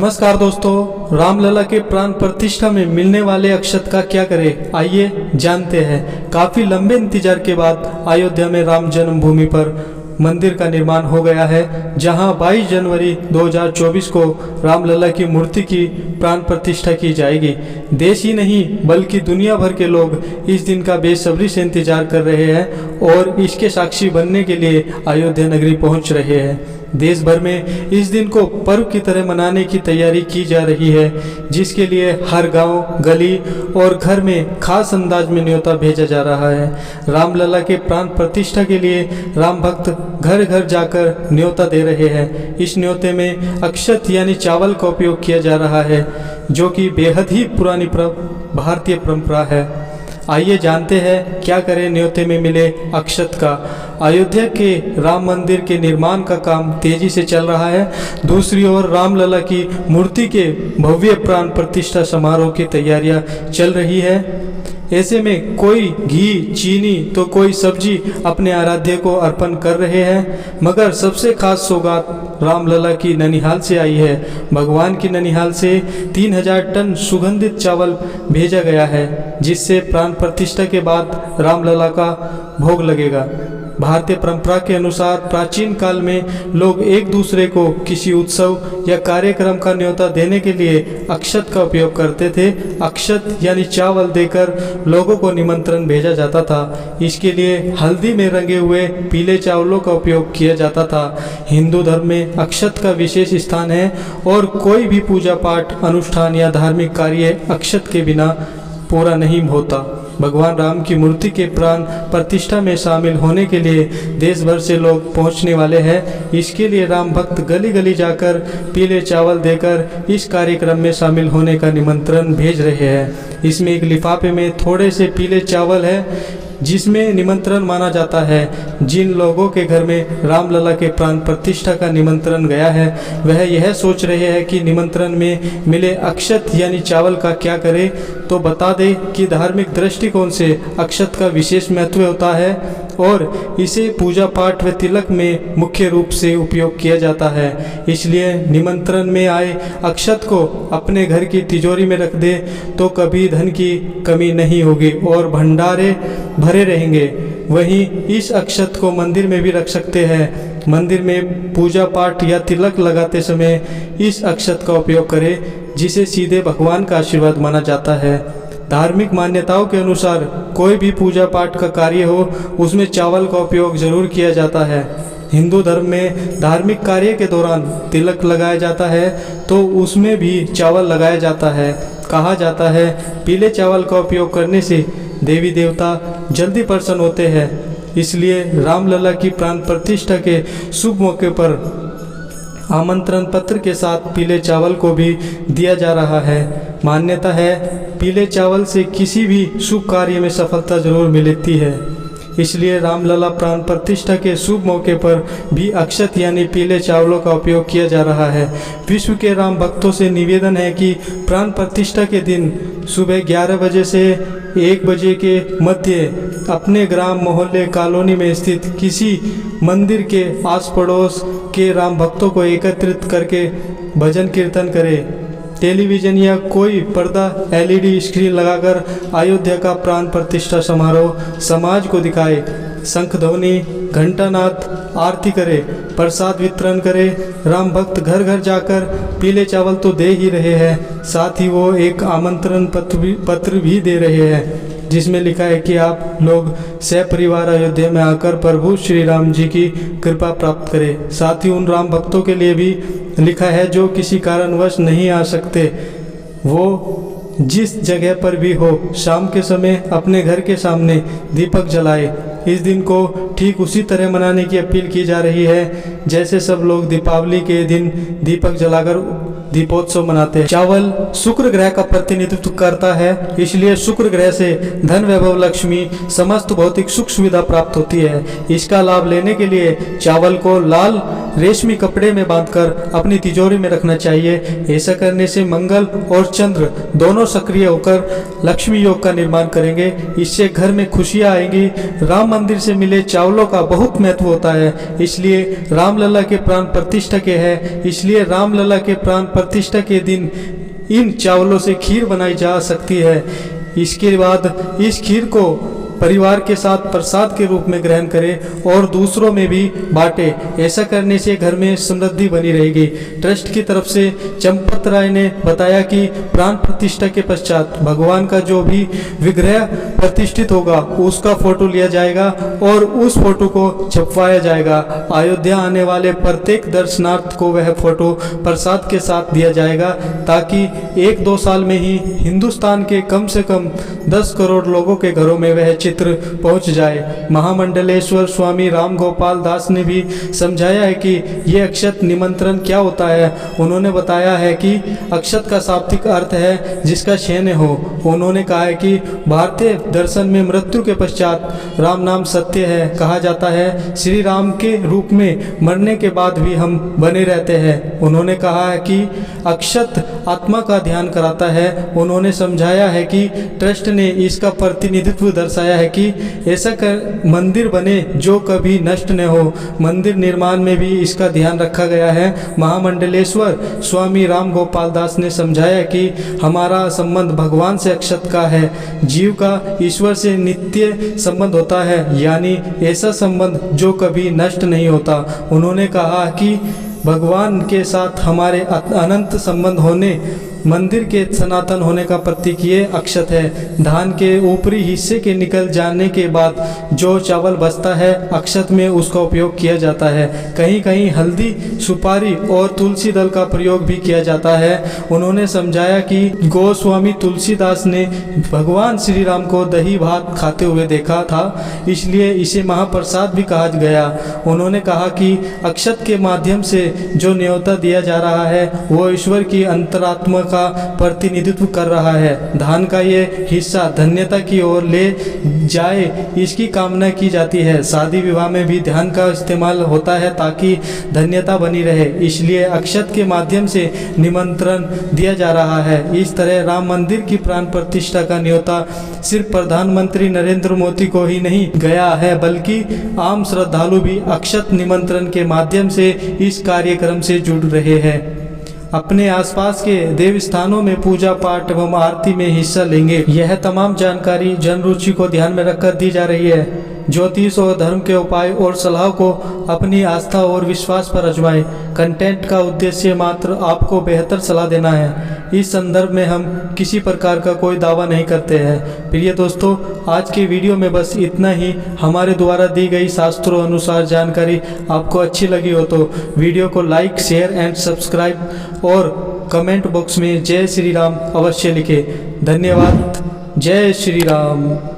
नमस्कार दोस्तों, रामलला के प्राण प्रतिष्ठा में मिलने वाले अक्षत का क्या करें, आइए जानते हैं। काफी लंबे इंतजार के बाद अयोध्या में राम जन्मभूमि पर मंदिर का निर्माण हो गया है, जहां 22 जनवरी 2024 को रामलला की मूर्ति की प्राण प्रतिष्ठा की जाएगी। देश ही नहीं बल्कि दुनिया भर के लोग इस दिन का बेसब्री से इंतजार कर रहे हैं और इसके साक्षी बनने के लिए अयोध्या नगरी पहुंच रहे हैं। देश भर में इस दिन को पर्व की तरह मनाने की तैयारी की जा रही है, जिसके लिए हर गांव, गली और घर में खास अंदाज में न्योता भेजा जा रहा है। रामलला के प्राण प्रतिष्ठा के लिए राम भक्त घर घर जाकर न्योता दे रहे हैं। इस न्योते में अक्षत यानी चावल का उपयोग किया जा रहा है, जो कि बेहद ही पुरानी भारतीय परंपरा है। आइए जानते हैं क्या करें न्योते में मिले अक्षत का। अयोध्या के राम मंदिर के निर्माण का काम तेजी से चल रहा है। दूसरी ओर रामलला की मूर्ति के भव्य प्राण प्रतिष्ठा समारोह की तैयारियां चल रही है। ऐसे में कोई घी, चीनी तो कोई सब्जी अपने आराध्य को अर्पण कर रहे हैं, मगर सबसे खास सौगात रामलला की ननिहाल से आई है। भगवान की ननिहाल से 3000 टन सुगंधित चावल भेजा गया है, जिससे प्राण प्रतिष्ठा के बाद रामलला का भोग लगेगा। भारतीय परंपरा के अनुसार प्राचीन काल में लोग एक दूसरे को किसी उत्सव या कार्यक्रम का न्योता देने के लिए अक्षत का उपयोग करते थे। अक्षत यानी चावल देकर लोगों को निमंत्रण भेजा जाता था। इसके लिए हल्दी में रंगे हुए पीले चावलों का उपयोग किया जाता था। हिंदू धर्म में अक्षत का विशेष स्थान है और कोई भी पूजा पाठ, अनुष्ठान या धार्मिक कार्य अक्षत के बिना पूरा नहीं होता। भगवान राम की मूर्ति के प्राण प्रतिष्ठा में शामिल होने के लिए देश भर से लोग पहुंचने वाले हैं। इसके लिए राम भक्त गली गली जाकर पीले चावल देकर इस कार्यक्रम में शामिल होने का निमंत्रण भेज रहे हैं। इसमें एक लिफाफे में थोड़े से पीले चावल है, जिसमें निमंत्रण माना जाता है। जिन लोगों के घर में रामलला के प्राण प्रतिष्ठा का निमंत्रण गया है, वह यह सोच रहे हैं कि निमंत्रण में मिले अक्षत यानी चावल का क्या करें। तो बता दें कि धार्मिक दृष्टिकोण से अक्षत का विशेष महत्व होता है और इसे पूजा पाठ व तिलक में मुख्य रूप से उपयोग किया जाता है। इसलिए निमंत्रण में आए अक्षत को अपने घर की तिजोरी में रख दे तो कभी धन की कमी नहीं होगी और भंडारे भरे रहेंगे। वहीं इस अक्षत को मंदिर में भी रख सकते हैं। मंदिर में पूजा पाठ या तिलक लगाते समय इस अक्षत का उपयोग करें, जिसे सीधे भगवान का आशीर्वाद माना जाता है। धार्मिक मान्यताओं के अनुसार कोई भी पूजा पाठ का कार्य हो, उसमें चावल का उपयोग जरूर किया जाता है। हिंदू धर्म में धार्मिक कार्य के दौरान तिलक लगाया जाता है तो उसमें भी चावल लगाया जाता है। कहा जाता है पीले चावल का उपयोग करने से देवी देवता जल्दी प्रसन्न होते हैं। इसलिए रामलला की प्राण प्रतिष्ठा के शुभ मौके पर आमंत्रण पत्र के साथ पीले चावल को भी दिया जा रहा है। मान्यता है पीले चावल से किसी भी शुभ कार्य में सफलता जरूर मिलती है। इसलिए रामलला प्राण प्रतिष्ठा के शुभ मौके पर भी अक्षत यानी पीले चावलों का उपयोग किया जा रहा है। विश्व के राम भक्तों से निवेदन है कि प्राण प्रतिष्ठा के दिन सुबह 11 बजे से 1 बजे के मध्य अपने ग्राम, मोहल्ले, कॉलोनी में स्थित किसी मंदिर के आस पड़ोस के राम भक्तों को एकत्रित करके भजन कीर्तन करें। टेलीविज़न या कोई पर्दा, LED स्क्रीन लगाकर अयोध्या का प्राण प्रतिष्ठा समारोह समाज को दिखाए। शंख ध्वनि, घंटानाद, आरती करे, प्रसाद वितरण करे। राम भक्त घर घर जाकर पीले चावल तो दे ही रहे हैं, साथ ही वो एक आमंत्रण पत्र भी दे रहे हैं, जिसमें लिखा है कि आप लोग सपरिवार अयोध्या में आकर प्रभु श्री राम जी की कृपा प्राप्त करें। साथ ही उन राम भक्तों के लिए भी लिखा है जो किसी कारणवश नहीं आ सकते, वो जिस जगह पर भी हो, शाम के समय अपने घर के सामने दीपक जलाए। इस दिन को ठीक उसी तरह मनाने की अपील की जा रही है जैसे सब लोग दीपावली के दिन दीपक जलाकर दीपोत्सव मनाते हैं। चावल शुक्र ग्रह का प्रतिनिधित्व करता है, इसलिए शुक्र ग्रह से धन, वैभव, लक्ष्मी, समस्त भौतिक सुख सुविधा प्राप्त होती है। इसका लाभ लेने के लिए चावल को लाल रेशमी कपड़े में बांधकर अपनी तिजोरी में रखना चाहिए। ऐसा करने से मंगल और चंद्र दोनों सक्रिय होकर लक्ष्मी योग का निर्माण करेंगे। इससे घर में खुशियां आएंगी। राम मंदिर से मिले चावलों का बहुत महत्व होता है, इसलिए रामलला के प्राण प्रतिष्ठा के है। इसलिए रामलला के प्राण प्रतिष्ठा के दिन इन चावलों से खीर बनाई जा सकती है। इसके बाद इस खीर को परिवार के साथ प्रसाद के रूप में ग्रहण करें और दूसरों में भी बांटे। ऐसा करने से घर में समृद्धि बनी रहेगी। ट्रस्ट की तरफ से चंपत राय ने बताया कि प्राण प्रतिष्ठा के पश्चात भगवान का जो भी विग्रह प्रतिष्ठित होगा उसका फोटो लिया जाएगा और उस फोटो को छपवाया जाएगा। अयोध्या आने वाले प्रत्येक दर्शनार्थ को वह फोटो प्रसाद के साथ दिया जाएगा ताकि 1-2 साल में ही हिंदुस्तान के कम से कम 10 करोड़ लोगों के घरों में वह चित्र पहुंच जाए। महामंडलेश्वर स्वामी राम गोपाल दास ने भी समझाया है कि यह अक्षत निमंत्रण क्या होता है। उन्होंने बताया है कि अक्षत का शाब्दिक अर्थ है जिसका शयन हो। उन्होंने कहा है कि भारतीय दर्शन में मृत्यु के पश्चात राम नाम सत्य है कहा जाता है। श्री राम के रूप में मरने के बाद भी हम बने रहते हैं। उन्होंने कहा है कि अक्षत आत्मा का ध्यान कराता है। उन्होंने समझाया है कि ट्रस्ट ने इसका प्रतिनिधित्व दर्शाया है कि ऐसा कर मंदिर बने जो कभी नष्ट न हो। मंदिर निर्माण में भी इसका ध्यान रखा गया है। महामंडलेश्वर स्वामी राम गोपाल दास ने समझाया कि हमारा संबंध भगवान से अक्षत का है। जीव का ईश्वर से नित्य संबंध होता है, यानी ऐसा संबंध जो कभी नष्ट नहीं होता। उन्होंने कहा कि भगवान के साथ हमारे अनंत संबंध होने मंदिर के सनातन होने का प्रतीक ये अक्षत है। धान के ऊपरी हिस्से के निकल जाने के बाद जो चावल बचता है अक्षत में उसका उपयोग किया जाता है। कहीं कहीं हल्दी, सुपारी और तुलसी दल का प्रयोग भी किया जाता है। उन्होंने समझाया कि गोस्वामी तुलसीदास ने भगवान श्री राम को दही भात खाते हुए देखा था, इसलिए इसे महाप्रसाद भी कहा गया। उन्होंने कहा कि अक्षत के माध्यम से जो न्योता दिया जा रहा है वो ईश्वर की अंतरात्मा का प्रतिनिधित्व कर रहा है। धान का ये हिस्सा धन्यता की ओर ले जाए इसकी कामना की जाती है। शादी विवाह में भी धान का इस्तेमाल होता है ताकि धन्यता बनी रहे, इसलिए अक्षत के माध्यम से निमंत्रण दिया जा रहा है। इस तरह राम मंदिर की प्राण प्रतिष्ठा का न्योता सिर्फ प्रधानमंत्री नरेंद्र मोदी को ही नहीं गया है बल्कि आम श्रद्धालु भी अक्षत निमंत्रण के माध्यम से इस कार्यक्रम से जुड़ रहे हैं। अपने आसपास के देव स्थानों में पूजा पाठ एवं आरती में हिस्सा लेंगे। यह तमाम जानकारी जन रुचि को ध्यान में रखकर दी जा रही है। ज्योतिष और धर्म के उपाय और सलाह को अपनी आस्था और विश्वास पर आजमाएं। कंटेंट का उद्देश्य मात्र आपको बेहतर सलाह देना है। इस संदर्भ में हम किसी प्रकार का कोई दावा नहीं करते हैं। प्रिय दोस्तों, आज के वीडियो में बस इतना ही। हमारे द्वारा दी गई शास्त्रों अनुसार जानकारी आपको अच्छी लगी हो तो वीडियो को लाइक, शेयर एंड सब्सक्राइब और कमेंट बॉक्स में जय श्री राम अवश्य लिखें। धन्यवाद। जय श्री राम।